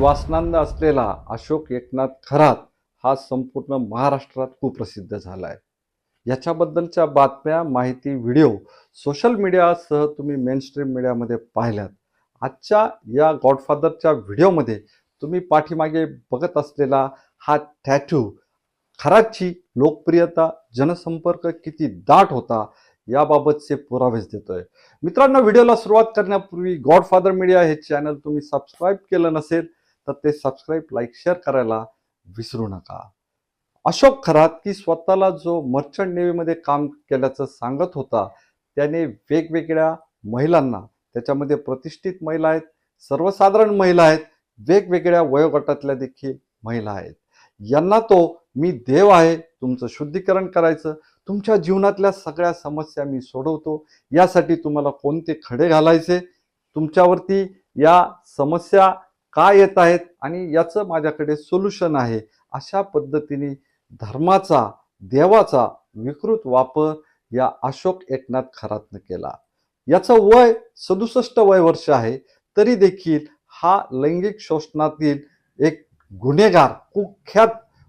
वासनांद असलेला अशोक एकनाथ खरात हा संपूर्ण महाराष्ट्रात कुप्रसिद्ध झाला आहे. याच्याबद्दलच्या बातम्या, माहिती, व्हिडिओ सोशल मीडियासह तुम्ही मेनस्ट्रीम मीडियामध्ये पाहिल्यात. आजच्या या गॉडफादरच्या व्हिडिओमध्ये तुम्ही पाठीमागे बघत असलेला हा टॅटू खरातची लोकप्रियता, जनसंपर्क किती दाट होता याबाबतचे पुरावेच देतोय. मित्रांनो, व्हिडिओला सुरुवात करण्यापूर्वी गॉडफादर मीडिया हे चॅनल तुम्ही सबस्क्राईब केलं नसेल तर ते सबस्क्राईब, लाईक, शेअर करायला विसरू नका. अशोक खरात की स्वतःला जो मर्चंट नेव्हीमध्ये काम केल्याचं सांगत होता, त्याने वेगवेगळ्या महिलांना, त्याच्यामध्ये प्रतिष्ठित महिला आहेत, सर्वसाधारण महिला आहेत, वेगवेगळ्या वयोगटातल्या देखील महिला आहेत, यांना तो मी देव आहे, तुमचं शुद्धीकरण करायचं, तुमच्या जीवनातल्या सगळ्या समस्या मी सोडवतो, यासाठी तुम्हाला कोणते खडे घालायचे, तुमच्यावरती या समस्या काय येत आहेत आणि याचं माझ्याकडे सोल्युशन आहे, अशा पद्धतीने धर्माचा, देवाचा विकृत वापर या अशोक एकनाथ खरातनं केला. याचं वय 67 वर्ष आहे, तरी देखील हा लैंगिक शोषणातील एक गुन्हेगार, कुख्यात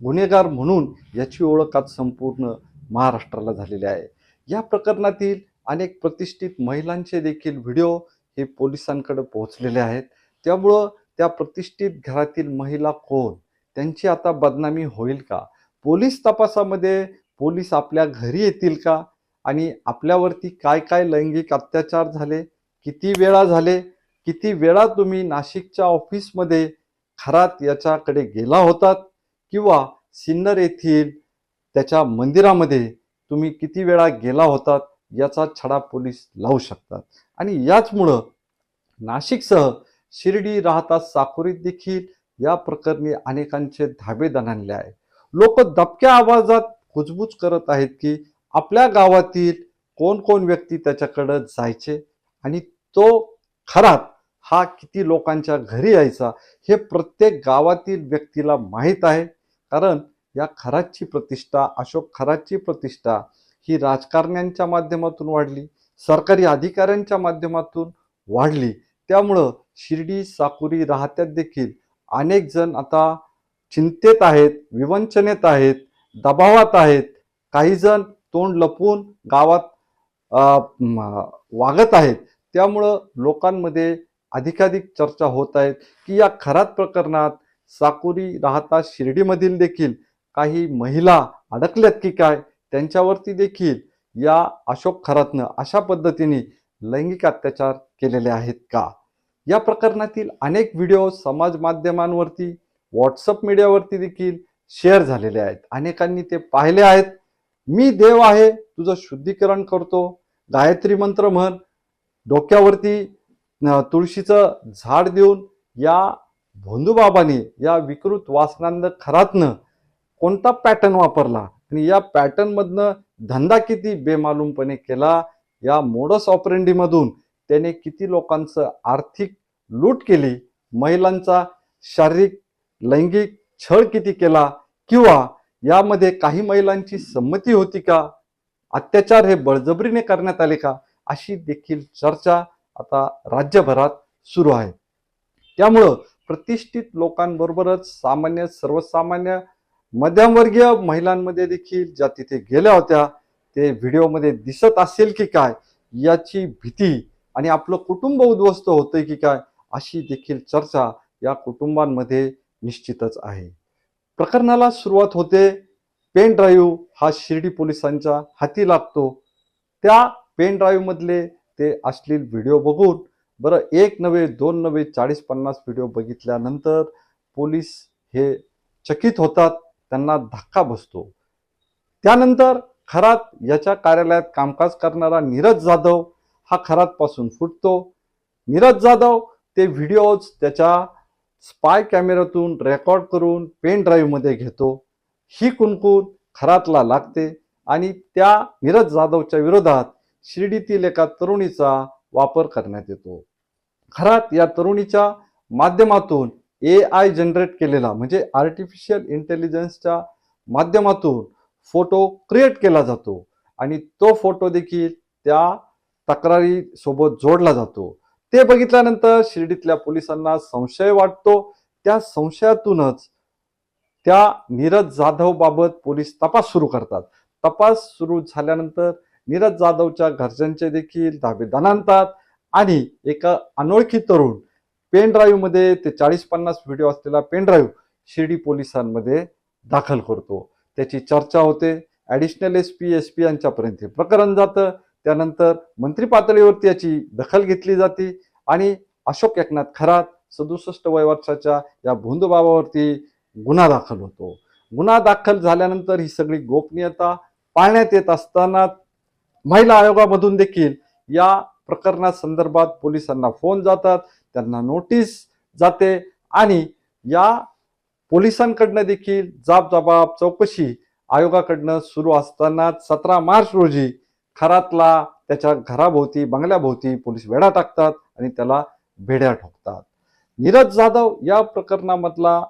गुन्हेगार म्हणून याची ओळख आज संपूर्ण महाराष्ट्राला झालेली आहे. या प्रकरणातील अनेक प्रतिष्ठित महिलांचे देखील व्हिडिओ हे पोलिसांकडे पोहोचलेले आहेत. त्यामुळं त्या प्रतिष्ठित घरातील महिला कोण, त्यांची आता बदनामी होईल का? पोलीस तपासामध्ये पोलीस आपल्या घरी येतील का? आणि आपल्यावरती काय काय लैंगिक अत्याचार झाले, किती वेळा झाले, किती वेळा तुम्ही नाशिकच्या ऑफिसमध्ये खरात याच्याकडे गेला होतात किंवा सिन्नर येथील त्याच्या मंदिरामध्ये तुम्ही किती वेळा गेला होतात, याचा छडा पोलीस लावू शकतात. आणि याचमुळं नाशिकसह शिर्डी, राहता, साकुरीत देखील या प्रकरणी अनेकांचे धाबे दणाणले आहे. लोक दबक्या आवाजात कुजबूज करत आहेत की आपल्या गावातील कोण कोण व्यक्ती त्याच्याकडे जायचे आणि तो खरात हा किती लोकांच्या घरी यायचा हे प्रत्येक गावातील व्यक्तीला माहीत आहे. कारण या खरातची प्रतिष्ठा, अशोक खरातची प्रतिष्ठा ही राजकारण्यांच्या माध्यमातून वाढली, सरकारी अधिकाऱ्यांच्या माध्यमातून वाढली. त्यामुळं शिर्डी, साकुरी, राहत्यात देखील अनेक जण आता चिंतेत आहेत, विवंचनेत आहेत, दबावात आहेत. काही जण तोंड लपवून गावात वागत आहेत. त्यामुळं लोकांमध्ये अधिकाधिक चर्चा होत आहेत की या खरात प्रकरणात साकुरी, राहता, शिर्डीमधील देखील काही महिला अडकल्यात की काय, त्यांच्यावरती देखील या अशोक खरातनं अशा पद्धतीने लैंगिक अत्याचार केलेले आहेत का? या प्रकरणातील अनेक व्हिडिओ समाज माध्यमांवरती, व्हॉट्सअप मीडियावरती देखील शेअर झालेले आहेत. अनेकांनी ते पाहिले आहेत. मी देव आहे, तुझं शुद्धीकरण करतो, गायत्री मंत्र म्हण, डोक्यावरती तुळशीचं झाड देऊन या भोंदूबाबाने, या विकृत वासनांद खरातनं कोणता पॅटर्न वापरला आणि या पॅटर्नमधनं धंदा किती बेमालूमपणे केला, या मोडस ऑपरेंडी मधून त्याने किती लोकांचं आर्थिक लूट केली, महिलांचा शारीरिक लैंगिक छळ किती केला, किंवा यामध्ये काही महिलांची संमती होती का, अत्याचार हे बळजबरीने करण्यात आले का, अशी देखील चर्चा आता राज्यभरात सुरू आहे. त्यामुळं प्रतिष्ठित लोकांबरोबरच सामान्य, सर्वसामान्य, मध्यमवर्गीय महिलांमध्ये देखील ज्या तिथे गेल्या होत्या ते व्हिडिओमध्ये दिसत असेल की काय याची भीती, आणि आपलं कुटुंब उद्ध्वस्त होतंय की काय अशी देखील चर्चा या कुटुंबांमध्ये निश्चितच आहे. प्रकरणाला सुरुवात होते, पेन ड्राईव्ह हा शिर्डी पोलिसांच्या हाती लागतो. त्या पेन ड्राईव्ह मधले ते अश्लील व्हिडिओ बघून, बरं एक नव्हे, दोन नव्हे, 40-50 व्हिडिओ बघितल्यानंतर पोलीस हे चकित होतात, त्यांना धक्का बसतो. त्यानंतर खरात याच्या कार्यालयात कामकाज करणारा नीरज जाधव हा खरात पासून फुटतो. नीरज जाधव ते व्हिडिओज त्याच्या स्पाय कॅमेऱ्यातून रेकॉर्ड करून पेन ड्राईव्ह मध्ये घेतो. ही कुणकुण खरातला लागते आणि त्या नीरज जाधवच्या विरोधात शिर्डीतील एका तरुणीचा वापर करण्यात येतो. खरात या तरुणीच्या माध्यमातून AI जनरेट केलेला, म्हणजे आर्टिफिशियल इंटेलिजन्सच्या माध्यमातून फोटो क्रिएट केला जातो आणि तो फोटो देखील त्या तक्रारी सोबत जोडला जातो. ते बघितल्यानंतर शिर्डीतल्या पोलिसांना संशय वाटतो त्या संशयातूनच त्या नीरज जाधव बाबत पोलीस तपास सुरू करतात. तपास सुरू झाल्यानंतर नीरज जाधवच्या घरच्यांचे देखील धाबे दणाणतात आणि एका अनोळखी तरुण पेन ड्राईव्ह मध्ये ते 40-50 व्हिडिओ असलेला पेन ड्राईव्ह शिर्डी पोलिसांमध्ये दाखल करतो. त्याची चर्चा होते. ॲडिशनल एसपी यांच्यापर्यंत हे प्रकरण जातं. त्यानंतर मंत्री पातळीवरती याची दखल घेतली जाते आणि अशोक एकनाथ खरात 67 वर्षाच्या या भोंदूबाबावरती गुन्हा दाखल होतो. गुन्हा दाखल झाल्यानंतर ही सगळी गोपनीयता पाळण्यात येत असताना महिला आयोगामधून देखील या प्रकरणासंदर्भात पोलिसांना फोन जातात, त्यांना नोटीस जाते आणि या पोलिसांकडनं देखील जाब चौकशी आयोगाकडनं सुरू असताना 17 मार्च रोजी खरातला त्याच्या घराभोवती बंगल्याभोवती पोलीस वेढा टाकतात आणि त्याला बेड्या ठोकतात. नीरज जाधव या प्रकरणामधला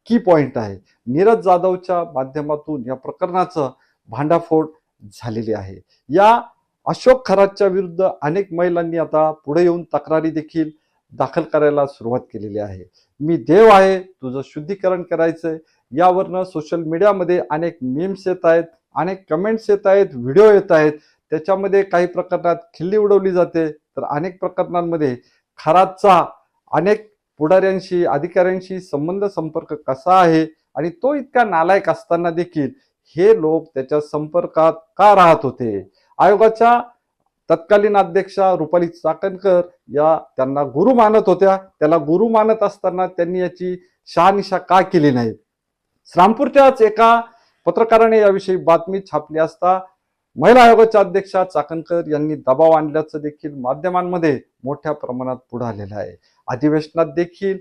की पॉइंट आहे. नीरज जाधवच्या माध्यमातून या प्रकरणाचं भांडाफोड झालेली आहे. या अशोक खरातच्या विरुद्ध अनेक महिलांनी आता पुढे येऊन तक्रारी देखील दाखल करायला सुरुवात केलेली आहे. मी देव आहे, तुझं शुद्धीकरण करायचंय, यावरनं सोशल मीडियामध्ये अनेक मीम्स येत आहेत, अनेक कमेंट्स येत आहेत, व्हिडिओ येत आहेत. त्याच्यामध्ये काही प्रकरणात खिल्ली उडवली जाते तर अनेक प्रकरणांमध्ये खरातचा अनेक पुढाऱ्यांशी अधिकाऱ्यांशी संपर्क कसा आहे आणि तो इतका नालायक असताना देखील हे लोक त्याच्या संपर्कात का राहत होते. आयोगाच्या तत्कालीन अध्यक्षा रुपाली चाकणकर या त्यांना गुरु मानत होत्या. त्याला गुरु मानत असताना त्यांनी याची शहानिशा का केली नाही. श्रामपूरच्याच एका पत्रकाराने याविषयी बातमी छापली असता महिला आयोगाच्या अध्यक्षा चाकणकर यांनी दबाव आणल्याचं देखील माध्यमांमध्ये मोठ्या प्रमाणात पुढे आलेलं आहे. अधिवेशनात देखील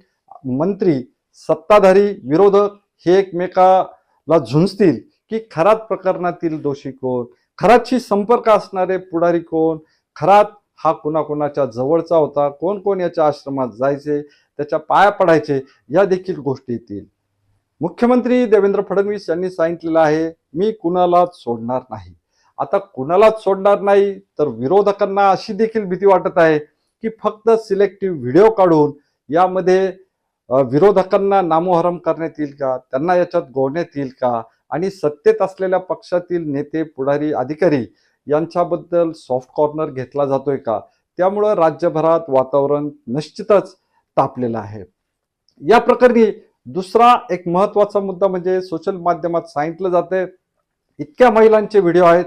मंत्री, सत्ताधारी, विरोधक हे एकमेकाला झुंजतील की खरात प्रकरणातील दोषी कोण, खरातशी संपर्क असणारे पुढारी कोण, खरात हा कुणाकुणाच्या जवळचा होता, कोण कोण याच्या आश्रमात जायचे, त्याच्या पाया पडायचे, या देखील गोष्टी येतील. मुख्यमंत्री देवेंद्र फडणवीस यांनी सांगितलेलं आहे, मी कुणालाच सोडणार नाही. आता कुणालाच सोडणार नाही तर विरोधकांना अशी देखील भीती वाटत आहे की फक्त सिलेक्टिव्ह व्हिडिओ काढून यामध्ये विरोधकांना नामोहरम करण्यात येईल का, त्यांना याच्यात गोवण्यात येईल का आणि सत्तेत असलेल्या पक्षातील नेते, पुढारी, अधिकारी यांच्याबद्दल सॉफ्ट कॉर्नर घेतला जातोय का. त्यामुळं राज्यभरात वातावरण निश्चितच तापलेलं आहे. या प्रकरणी दुसरा एक महत्वाचा मुद्दा म्हणजे सोशल माध्यमात सांगितलं जाते इतक्या महिलांचे व्हिडिओ आहेत,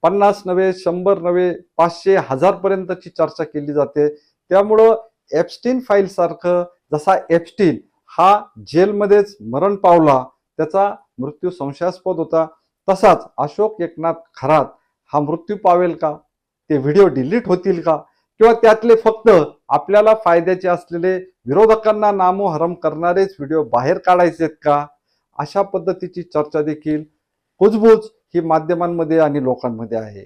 50 नव्हे, 100 नव्हे, 500, 1000 पर्यंतची चर्चा केली जाते. त्यामुळं एप्स्टीन फाईल सारखं, जसा एप्स्टीन हा जेलमध्येच मरण पावला, त्याचा मृत्यू संशयास्पद होता, तसाच अशोक एकनाथ खरात हा मृत्यू पावेल का, ते व्हिडिओ डिलीट होतील का, किंवा त्यातले फक्त आपल्याला फायद्याचे असलेले विरोधकांना नामोहरम करणारेच व्हिडिओ बाहेर काढायचे आहेत का, अशा पद्धतीची चर्चा देखील कुजबूज ही माध्यमांमध्ये आणि लोकांमध्ये आहे.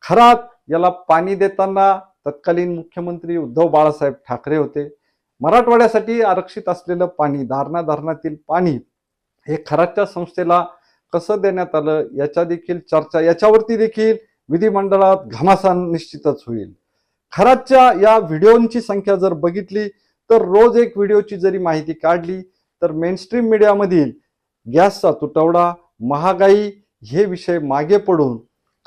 खरात याला पाणी देताना तत्कालीन मुख्यमंत्री उद्धव बाळासाहेब ठाकरे होते. मराठवाड्यासाठी आरक्षित असलेलं पाणी, दारणा धरणातील पाणी हे खरातच्या संस्थेला कसं देण्यात आलं याच्या देखील चर्चा, याच्यावरती देखील विधिमंडळात घमासान निश्चितच होईल. खरातच्या या व्हिडिओंची संख्या जर बघितली तर रोज एक व्हिडिओची जरी माहिती काढली तर मेनस्ट्रीम मीडियामधील गॅसचा तुटवडा, महागाई हे विषय मागे पडून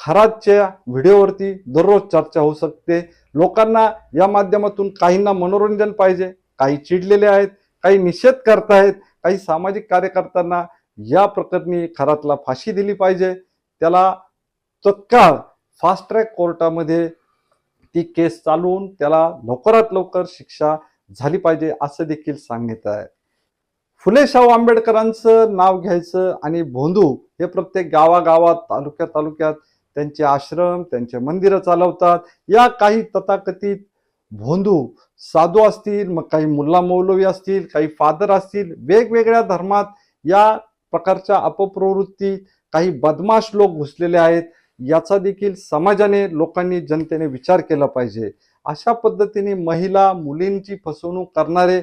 खरातच्या व्हिडिओवरती दररोज चर्चा होऊ शकते. लोकांना या माध्यमातून काहींना मनोरंजन पाहिजे, काही चिडलेले आहेत, काही निषेध करतायत, काही सामाजिक कार्यकर्त्यांना या प्रकरणी खरातला फाशी दिली पाहिजे, त्याला तत्काळ फास्ट ट्रॅक कोर्टामध्ये ती केस चालवून त्याला लवकरात लवकर शिक्षा झाली पाहिजे असं देखील सांगण्यात आहे. फुले शाहू आंबेडकरांचं नाव घ्यायचं आणि भोंदू हे प्रत्येक गावागावात, तालुक्यात त्यांचे आश्रम, त्यांचे मंदिरं चालवतात. या काही तथाकथित भोंदू साधू असतील, मग काही मुल्ला मौलवी असतील, काही फादर असतील, वेगवेगळ्या धर्मात या प्रकारच्या अपप्रवृत्ती काही बदमाश लोक घुसलेले आहेत. याचा देखील समाजाने, लोकांनी, जनतेने विचार केला पाहिजे. अशा पद्धतीने महिला, मुलींची फसवणूक करणारे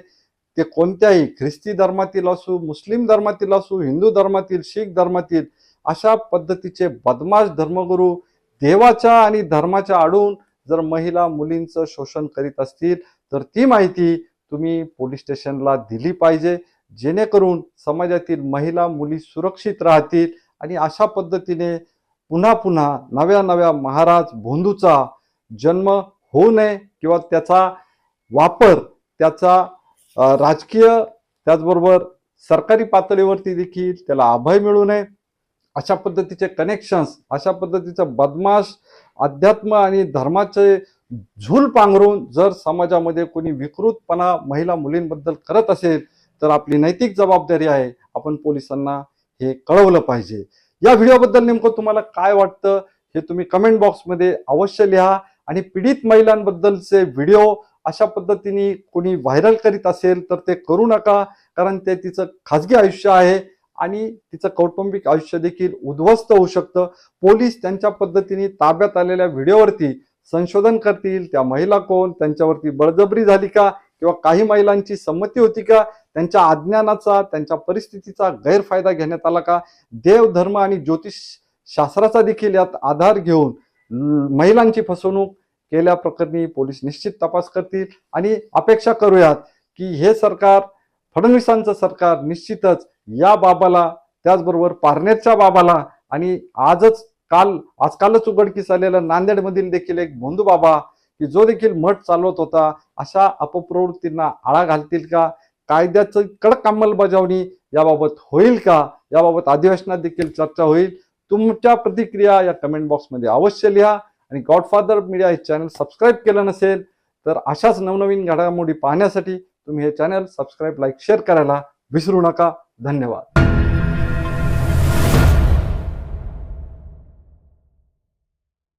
ते कोणत्याही ख्रिस्ती धर्मातील असू, मुस्लिम धर्मातील असू, हिंदू धर्मातील, शीख धर्मातील, अशा पद्धतीचे बदमाश धर्मगुरू देवाच्या आणि धर्माच्या आडून जर महिला, मुलींचं शोषण करीत असतील तर ती माहिती तुम्ही पोलीस स्टेशनला दिली पाहिजे. जेणेकरून समाजातील महिला मुली सुरक्षित राहतील आणि अशा पद्धतीने पुन्हा पुन्हा नव्या नव्या महाराज भोंदूचा जन्म होऊ नये किंवा त्याचा वापर त्याचा राजकीय त्याचबरोबर सरकारी पातळीवरती देखील त्याला अभय मिळू नये अशा पद्धतीचे कनेक्शन्स अशा पद्धतीचं बदमाश अध्यात्म आणि धर्माचे झूल पांघरून जर समाजामध्ये कोणी विकृतपणा महिला मुलींबद्दल करत असेल तर आपली नैतिक जबाबदारी आहे आपण पोलिसांना हे कळवलं पाहिजे। या व्हिडिओबद्दल नेमकं तुम्हाला काय वाटतं हे तुम्ही कमेंट बॉक्समध्ये अवश्य लिहा आणि पीडित महिलांबद्दलचे व्हिडिओ अशा पद्धतीने कोणी व्हायरल करीत असेल तर ते करू नका, कारण ते तिचं खाजगी आयुष्य आहे आणि तिचं कौटुंबिक आयुष्य देखील उद्ध्वस्त होऊ शकतं। पोलीस त्यांच्या पद्धतीने ताब्यात आलेल्या व्हिडिओवरती संशोधन करतील, त्या महिला कोण, त्यांच्यावरती बळजबरी झाली का किंवा काही महिलांची संमती होती का, त्यांच्या अज्ञानाचा त्यांच्या परिस्थितीचा गैरफायदा घेण्यात आला का, देव धर्म आणि ज्योतिष शास्त्राचा देखील यात आधार घेऊन महिलांची फसवणूक केल्या प्रकरणी पोलीस निश्चित तपास करतील आणि अपेक्षा करूयात की हे सरकार फडणवीसांचं सरकार निश्चितच या बाबाला त्याचबरोबर पारनेरच्या बाबाला आणि आजकालच उघडकीस आलेलं नांदेडमधील देखील एक भोंदू बाबा की जो देखील मठ चालवत होता अशा अपप्रवृत्तींना आळा घालतील का, कायद्याची कडक अंमलबजावणी याबाबत होईल का, याबाबत अधिवेशनात देखील चर्चा होईल। तुमच्या प्रतिक्रिया या कमेंट बॉक्समध्ये अवश्य लिहा आणि गॉडफादर मीडिया हे चॅनल सबस्क्राईब केलं नसेल तर अशाच नवनवीन घडामोडी पाहण्यासाठी तुम्ही हे चॅनल सबस्क्राईब लाईक शेअर करायला विसरू नका। धन्यवाद।